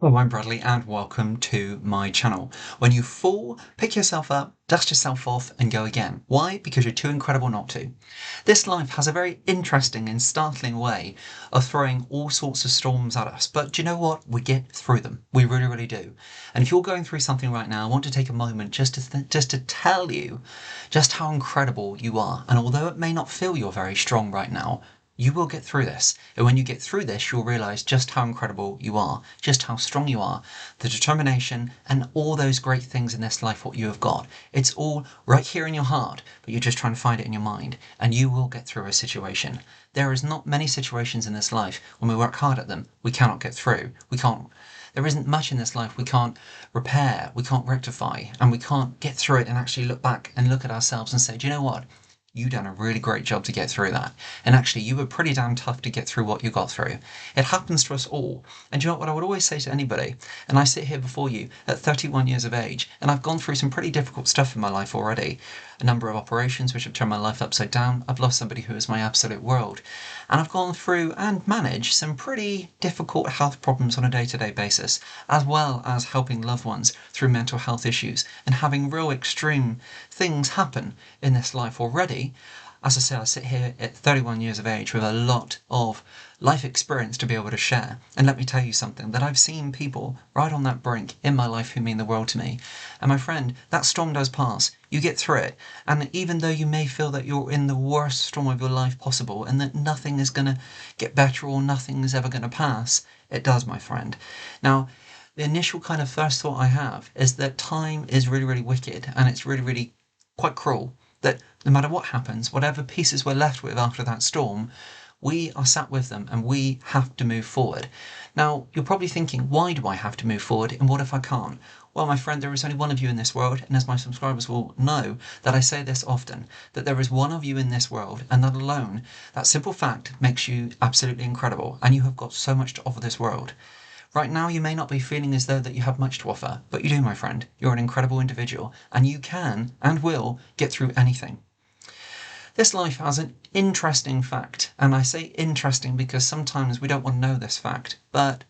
Hello, I'm Bradley and welcome to my channel. When you fall, pick yourself up, dust yourself off and go again. Why? Because you're too incredible not to. This life has a very interesting and startling way of throwing all sorts of storms at us, but do you know what? We get through them. We really, really do. And if you're going through something right now, I want to take a moment just to tell you just how incredible you are. And although it may not feel you're very strong right now, you will get through this. And when you get through this, you'll realize just how incredible you are, just how strong you are, the determination and all those great things in this life, what you have got. It's all right here in your heart, but you're just trying to find it in your mind, and you will get through a situation. There is not many situations in this life when we work hard at them, we cannot get through. There isn't much in this life we can't repair, we can't rectify, and we can't get through it and actually look back and look at ourselves and say, do you know what? You done a really great job to get through that. And actually, you were pretty damn tough to get through what you got through. It happens to us all. And you know what I would always say to anybody? And I sit here before you at 31 years of age, and I've gone through some pretty difficult stuff in my life already. A number of operations which have turned my life upside down. I've lost somebody who is my absolute world. And I've gone through and managed some pretty difficult health problems on a day-to-day basis, as well as helping loved ones through mental health issues and having real extreme things happen in this life already. As I say, I sit here at 31 years of age with a lot of life experience to be able to share. And let me tell you something, that I've seen people right on that brink in my life who mean the world to me. And my friend, that storm does pass. You get through it. And even though you may feel that you're in the worst storm of your life possible and that nothing is going to get better or nothing is ever going to pass, it does, my friend. Now, the initial kind of first thought I have is that time is really, really wicked and it's really, really quite cruel, that no matter what happens, whatever pieces we're left with after that storm, we are sat with them and we have to move forward. Now, you're probably thinking, why do I have to move forward and what if I can't? Well, my friend, there is only one of you in this world, and as my subscribers will know, that I say this often, that there is one of you in this world, and that alone, that simple fact, makes you absolutely incredible, and you have got so much to offer this world. Right now, you may not be feeling as though that you have much to offer, but you do, my friend. You're an incredible individual, and you can and will get through anything. This life has an interesting fact, and I say interesting because sometimes we don't want to know this fact, but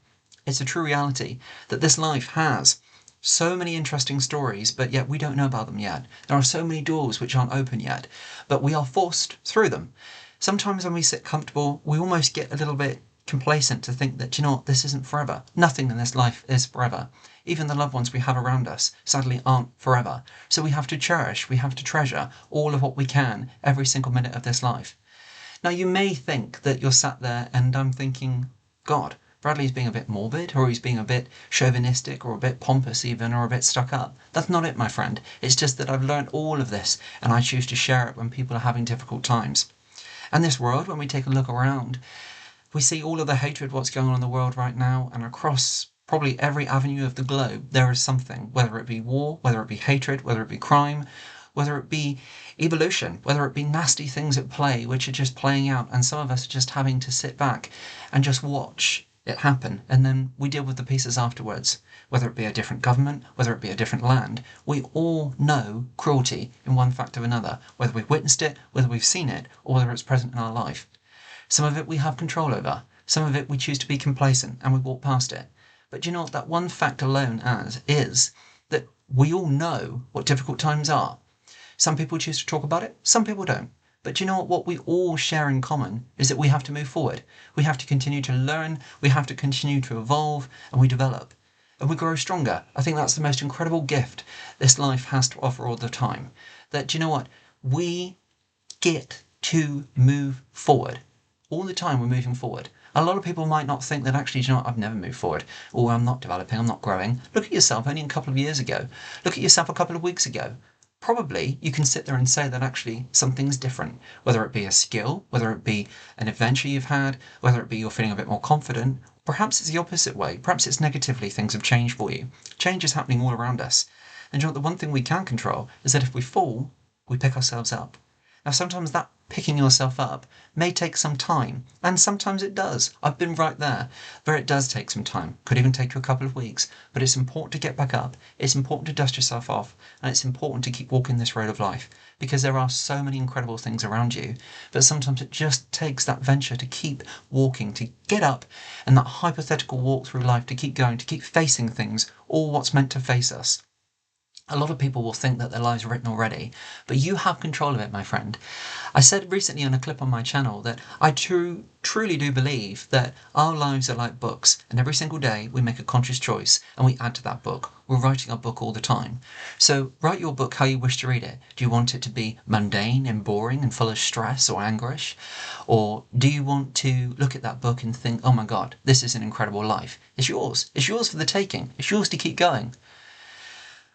it's a true reality that this life has so many interesting stories, but yet we don't know about them yet. There are so many doors which aren't open yet, but we are forced through them. Sometimes when we sit comfortable, we almost get a little bit complacent to think that, you know what, this isn't forever. Nothing in this life is forever. Even the loved ones we have around us sadly aren't forever. So we have to cherish, we have to treasure all of what we can every single minute of this life. Now, you may think that you're sat there and I'm thinking, God, Bradley's being a bit morbid, or he's being a bit chauvinistic, or a bit pompous even, or a bit stuck up. That's not it, my friend. It's just that I've learned all of this and I choose to share it when people are having difficult times. And this world, when we take a look around, we see all of the hatred, what's going on in the world right now, and across probably every avenue of the globe, there is something, whether it be war, whether it be hatred, whether it be crime, whether it be evolution, whether it be nasty things at play, which are just playing out, and some of us are just having to sit back and just watch it happen, and then we deal with the pieces afterwards. Whether it be a different government, whether it be a different land, we all know cruelty in one fact or another, whether we've witnessed it, whether we've seen it, or whether it's present in our life. Some of it we have control over, some of it we choose to be complacent and we walk past it. But do you know what that one fact alone is that we all know what difficult times are. Some people choose to talk about it, some people don't. But do you know what we all share in common is that we have to move forward. We have to continue to learn, we have to continue to evolve, and we develop. And we grow stronger. I think that's the most incredible gift this life has to offer all the time. That, do you know what? We get to move forward. All the time we're moving forward. A lot of people might not think that actually, do you know what, I've never moved forward, or I'm not developing, I'm not growing. Look at yourself only a couple of years ago. Look at yourself a couple of weeks ago. Probably you can sit there and say that actually something's different, whether it be a skill, whether it be an adventure you've had, whether it be you're feeling a bit more confident. Perhaps it's the opposite way. Perhaps it's negatively things have changed for you. Change is happening all around us. And you know what, the one thing we can control is that if we fall, we pick ourselves up. Now, sometimes that picking yourself up may take some time, and sometimes it does. I've been right there, where it does take some time. Could even take you a couple of weeks, but it's important to get back up. It's important to dust yourself off, and it's important to keep walking this road of life, because there are so many incredible things around you, but sometimes it just takes that venture to keep walking, to get up, and that hypothetical walk through life, to keep going, to keep facing things, all what's meant to face us. A lot of people will think that their lives are written already, but you have control of it, my friend. I said recently on a clip on my channel that I truly do believe that our lives are like books, and every single day we make a conscious choice and we add to that book. We're writing our book all the time. So write your book how you wish to read it. Do you want it to be mundane and boring and full of stress or anguish? Or do you want to look at that book and think, oh my God, this is an incredible life? It's yours. It's yours for the taking. It's yours to keep going.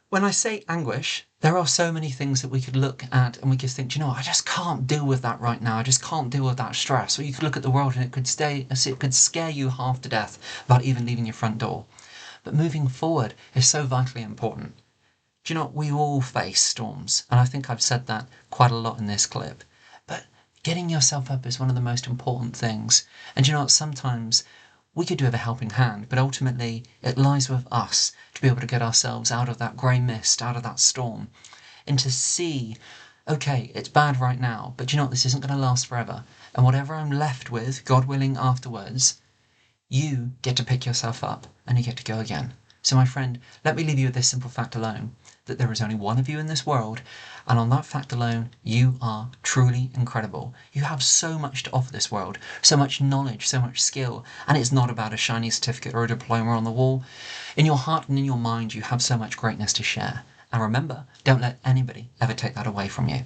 When I say anguish, there are so many things that we could look at and we could think, I just can't deal with that right now. I just can't deal with that stress. Or you could look at the world and it could scare you half to death about even leaving your front door. But moving forward is so vitally important. We all face storms, and I think I've said that quite a lot in this clip. But getting yourself up is one of the most important things. And sometimes we could do with a helping hand, but ultimately it lies with us to be able to get ourselves out of that grey mist, out of that storm, and to see, okay, it's bad right now, but this isn't going to last forever. And whatever I'm left with, God willing, afterwards, you get to pick yourself up and you get to go again. So my friend, let me leave you with this simple fact alone, that there is only one of you in this world, and on that fact alone, you are truly incredible. You have so much to offer this world, so much knowledge, so much skill, and it's not about a shiny certificate or a diploma on the wall. In your heart and in your mind, you have so much greatness to share. And remember, don't let anybody ever take that away from you.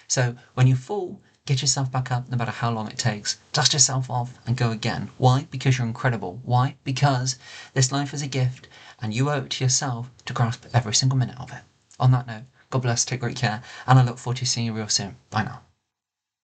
So when you fall, get yourself back up no matter how long it takes. Dust yourself off and go again. Why? Because you're incredible. Why? Because this life is a gift and you owe it to yourself to grasp every single minute of it. On that note, God bless, take great care, and I look forward to seeing you real soon. Bye now.